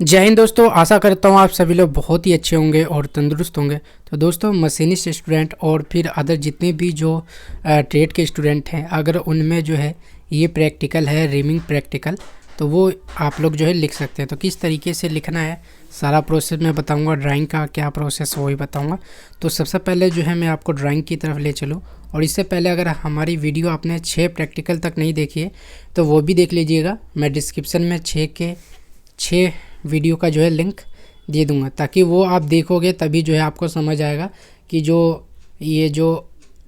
जय हिंद दोस्तों, आशा करता हूँ आप सभी लोग बहुत ही अच्छे होंगे और तंदुरुस्त होंगे। तो दोस्तों, मशीनिस्ट स्टूडेंट और फिर अदर जितने भी जो ट्रेड के स्टूडेंट हैं, अगर उनमें जो है ये प्रैक्टिकल है रीमिंग प्रैक्टिकल, तो वो आप लोग जो है लिख सकते हैं। तो किस तरीके से लिखना है सारा प्रोसेस मैं बताऊंगा। ड्राइंग का क्या प्रोसेस वो ही बताऊंगा। तो सबसे पहले जो है मैं आपको ड्राइंग की तरफ ले चलूँ, और इससे पहले अगर हमारी वीडियो आपने 6 प्रैक्टिकल तक नहीं देखी है तो वो भी देख लीजिएगा। मैं डिस्क्रिप्शन में 6 वीडियो का जो है लिंक दे दूंगा, ताकि वो आप देखोगे तभी जो है आपको समझ आएगा कि ये जो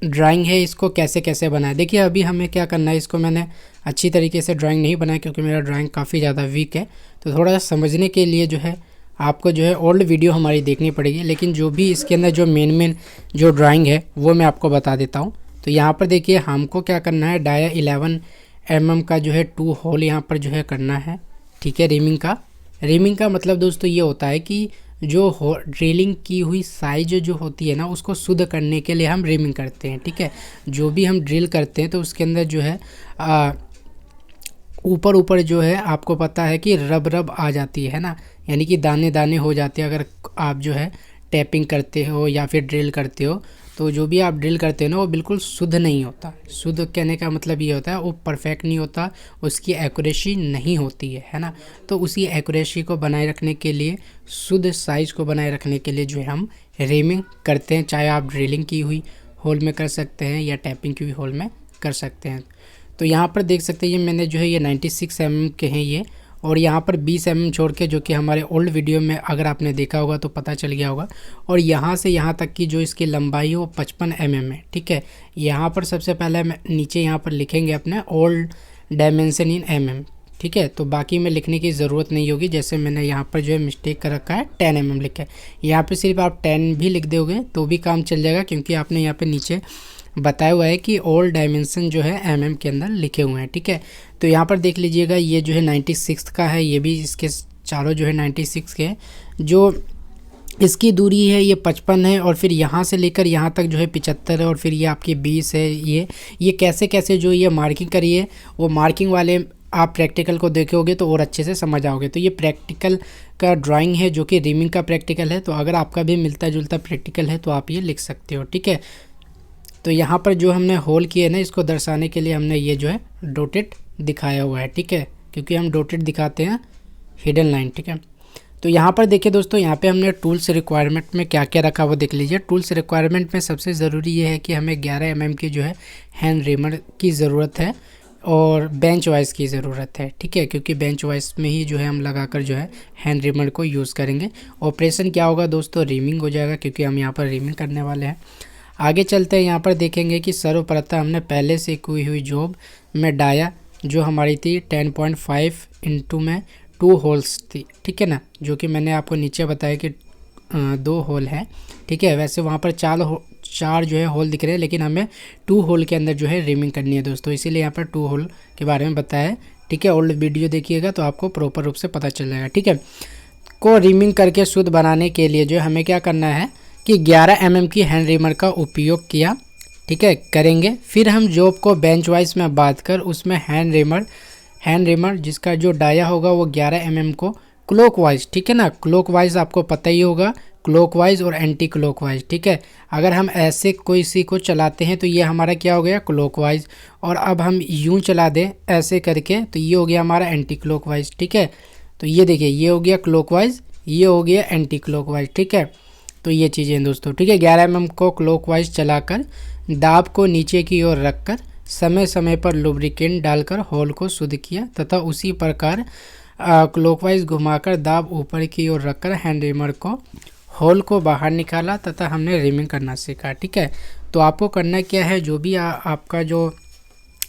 ड्राइंग है इसको कैसे कैसे बनाए। देखिए अभी हमें क्या करना है, इसको मैंने अच्छी तरीके से ड्राइंग नहीं बनाया क्योंकि मेरा ड्राइंग काफ़ी ज़्यादा वीक है। तो थोड़ा सा समझने के लिए जो है आपको जो है ओल्ड वीडियो हमारी देखनी पड़ेगी, लेकिन जो भी इसके अंदर जो मेन जो ड्राइंग है वो मैं आपको बता देता हूँ। तो यहाँ पर देखिए हमको क्या करना है, डाया 11 mm का जो है 2 होल यहाँ पर जो है करना है। ठीक है, रीमिंग का मतलब दोस्तों ये होता है कि जो ड्रिलिंग की हुई साइज जो होती है ना, उसको शुद्ध करने के लिए हम रीमिंग करते हैं। ठीक है, जो भी हम ड्रिल करते हैं तो उसके अंदर जो है ऊपर जो है आपको पता है कि रब आ जाती है ना, यानी कि दाने दाने हो जाते हैं। अगर आप जो है टैपिंग करते हो या फिर ड्रिल करते हो, तो जो भी आप ड्रिल करते हो ना वो बिल्कुल शुद्ध नहीं होता। शुद्ध कहने का मतलब ये होता है वो परफेक्ट नहीं होता, उसकी एक्यूरेसी नहीं होती है ना। तो उसी एक्यूरेसी को बनाए रखने के लिए, शुद्ध साइज़ को बनाए रखने के लिए जो है हम रीमिंग करते हैं। चाहे आप ड्रिलिंग की हुई होल में कर सकते हैं या टैपिंग की हुई होल में कर सकते हैं। तो यहाँ पर देख सकते हैं ये मैंने जो है ये 96 mm के हैं ये, और यहाँ पर 20 mm छोड़ के, जो कि हमारे ओल्ड वीडियो में अगर आपने देखा होगा तो पता चल गया होगा। और यहाँ से यहाँ तक की जो इसकी लंबाई है वो 55 mm है। ठीक है, यहाँ पर सबसे पहले नीचे यहाँ पर लिखेंगे अपने ओल्ड डायमेंशन इन mm। ठीक है, तो बाकी में लिखने की ज़रूरत नहीं होगी। जैसे मैंने यहाँ पर जो है मिस्टेक कर रखा है 10 mm लिखा है, यहाँ पर सिर्फ आप 10 भी लिख दोगे तो भी काम चल जाएगा, क्योंकि आपने यहाँ पर नीचे बताया हुआ है कि ऑल डायमेंशन जो है mm के अंदर लिखे हुए हैं। ठीक है, तो यहाँ पर देख लीजिएगा ये जो है 96 का है, ये भी इसके चारों जो है 96 के हैं। जो इसकी दूरी है ये 55 है, और फिर यहाँ से लेकर यहाँ तक जो है 75 है, और फिर ये आपकी 20 है। ये कैसे कैसे जो ये मार्किंग करी है, वो मार्किंग वाले आप प्रैक्टिकल को देखोगे तो और अच्छे से समझ आओगे। तो ये प्रैक्टिकल का ड्राइंग है जो कि रीमिंग का प्रैक्टिकल है। तो अगर आपका भी मिलता जुलता प्रैक्टिकल है तो आप ये लिख सकते हो। ठीक है, तो यहाँ पर जो हमने होल किए ना, इसको दर्शाने के लिए हमने ये जो है डॉटेड दिखाया हुआ है। ठीक है, क्योंकि हम डॉटेड दिखाते हैं हिडन लाइन। ठीक है, तो यहाँ पर देखिए दोस्तों, यहाँ पे हमने टूल्स रिक्वायरमेंट में क्या क्या रखा वो देख लीजिए। टूल्स रिक्वायरमेंट में सबसे ज़रूरी ये है कि हमें 11 mm की जो है हैंड रीमर की ज़रूरत है, और बेंच वाइस की ज़रूरत है। ठीक है, क्योंकि बेंच वाइस में ही जो है हम लगाकर जो है हैंड रीमर को यूज़ करेंगे। ऑपरेशन क्या होगा दोस्तों, रीमिंग हो जाएगा, क्योंकि हम यहाँ पर रीमिंग करने वाले हैं। आगे चलते हैं, यहाँ पर देखेंगे कि सर्वप्रथम हमने पहले से की हुई जॉब में डाया जो हमारी थी 10.5 इंटू में 2 होल्स थी। ठीक है ना, जो कि मैंने आपको नीचे बताया कि 2 होल है। ठीक है, वैसे वहाँ पर 4 जो है होल दिख रहे हैं, लेकिन हमें 2 होल के अंदर जो है रीमिंग करनी है दोस्तों, इसीलिए यहाँ पर 2 होल के बारे में बताया है। ठीक है, ओल्ड वीडियो देखिएगा तो आपको प्रॉपर रूप से पता चल जाएगा। ठीक है, को रीमिंग करके शुद्ध बनाने के लिए जो हमें क्या करना है कि 11 mm की हैंड रीमर का उपयोग किया। ठीक है, करेंगे। फिर हम जॉब को बेंच वाइज में बात कर उसमें हैंड रीमर जिसका जो डाया होगा वो 11 mm को क्लॉकवाइज, ठीक है ना, क्लॉकवाइज आपको पता ही होगा, क्लॉकवाइज और एंटी क्लॉकवाइज। ठीक है, अगर हम ऐसे कोई सी को चलाते हैं तो ये हमारा क्या हो गया, क्लॉकवाइज, और अब हम यूं चला दें ऐसे करके तो ये हो गया हमारा एंटी क्लॉकवाइज। ठीक है, तो ये देखिए ये हो गया क्लॉकवाइज, ये हो गया एंटी क्लॉकवाइज। ठीक है, तो ये चीज़ें हैं दोस्तों। ठीक है, 11 mm को क्लॉकवाइज चलाकर दाब को नीचे की ओर रखकर समय समय पर लुब्रिकेंट डालकर होल को शुद्ध किया, तथा उसी प्रकार क्लॉकवाइज घुमाकर दाब ऊपर की ओर रखकर हैंड रीमर को होल को बाहर निकाला, तथा हमने रीमिंग करना सीखा। ठीक है, तो आपको करना क्या है, जो भी आपका जो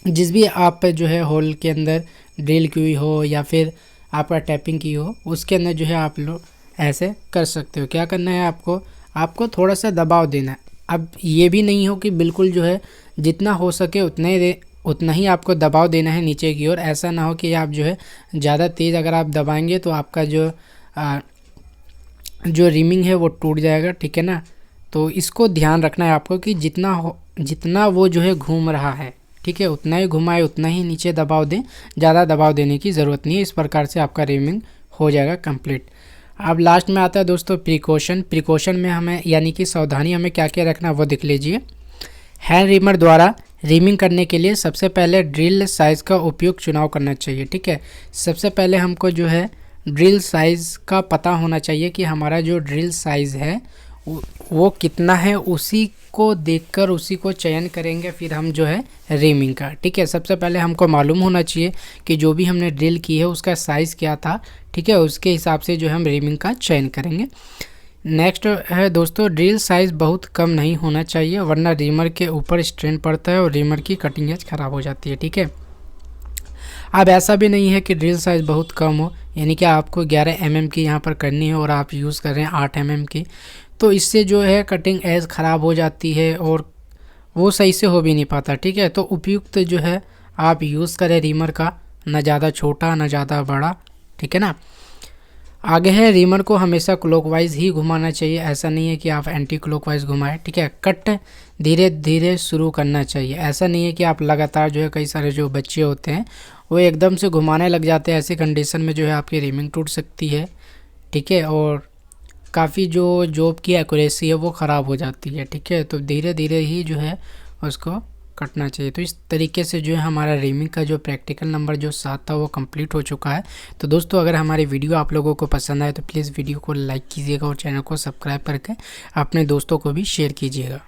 जिस भी आप जो है होल के अंदर ड्रिल की हुई हो या फिर आपका टैपिंग की हो, उसके अंदर जो है आप लोग ऐसे कर सकते हो। क्या करना है आपको थोड़ा सा दबाव देना है। अब ये भी नहीं हो कि बिल्कुल जो है जितना हो सके उतना ही आपको दबाव देना है नीचे की ओर। ऐसा ना हो कि आप जो है ज़्यादा तेज़ अगर आप दबाएंगे तो आपका जो रीमिंग है वो टूट जाएगा। ठीक है ना, तो इसको ध्यान रखना है आपको कि जितना वो जो है घूम रहा है, ठीक है, उतना ही घुमाए, उतना ही नीचे दबाव दें, ज़्यादा दबाव देने की ज़रूरत नहीं है। इस प्रकार से आपका रीमिंग हो जाएगा कंप्लीट। अब लास्ट में आता है दोस्तों प्रिकॉशन। प्रिकॉशन में हमें यानी कि सावधानी हमें क्या क्या रखना है वो देख लीजिए। हैंड रीमर द्वारा रीमिंग करने के लिए सबसे पहले ड्रिल साइज़ का उपयुक्त चुनाव करना चाहिए। ठीक है, सबसे पहले हमको जो है ड्रिल साइज़ का पता होना चाहिए कि हमारा जो ड्रिल साइज़ है वो कितना है, उसी को देखकर उसी को चयन करेंगे फिर हम जो है रीमिंग का। ठीक है, सबसे पहले हमको मालूम होना चाहिए कि जो भी हमने ड्रिल की है उसका साइज़ क्या था। ठीक है, उसके हिसाब से जो हम रीमिंग का चयन करेंगे। नेक्स्ट है दोस्तों ड्रिल साइज़ बहुत कम नहीं होना चाहिए, वरना रीमर के ऊपर स्ट्रेन पड़ता है और रीमर की कटिंग एज ख़राब हो जाती है। ठीक है, अब ऐसा भी नहीं है कि ड्रिल साइज़ बहुत कम हो, यानी कि आपको 11 mm की यहाँ पर करनी है और आप यूज़ कर रहे हैं 8 mm की, तो इससे जो है कटिंग एज ख़राब हो जाती है और वो सही से हो भी नहीं पाता। ठीक है, तो उपयुक्त जो है आप यूज़ करें रीमर का, ना ज़्यादा छोटा ना ज़्यादा बड़ा। ठीक है ना। आगे है रीमर को हमेशा क्लॉकवाइज ही घुमाना चाहिए, ऐसा नहीं है कि आप एंटी क्लॉकवाइज घुमाएं। ठीक है, कट धीरे धीरे शुरू करना चाहिए, ऐसा नहीं है कि आप लगातार जो है, कई सारे जो बच्चे होते हैं वो एकदम से घुमाने लग जाते हैं, ऐसी कंडीशन में जो है आपकी रीमिंग टूट सकती है। ठीक है, और काफ़ी जो जॉब की एक्यूरेसी है वो ख़राब हो जाती है। ठीक है, तो धीरे धीरे ही जो है उसको कटना चाहिए। तो इस तरीके से जो है हमारा रीमिंग का जो प्रैक्टिकल नंबर जो 7 था वो कंप्लीट हो चुका है। तो दोस्तों अगर हमारी वीडियो आप लोगों को पसंद आए तो प्लीज़ वीडियो को लाइक कीजिएगा और चैनल को सब्सक्राइब करके अपने दोस्तों को भी शेयर कीजिएगा।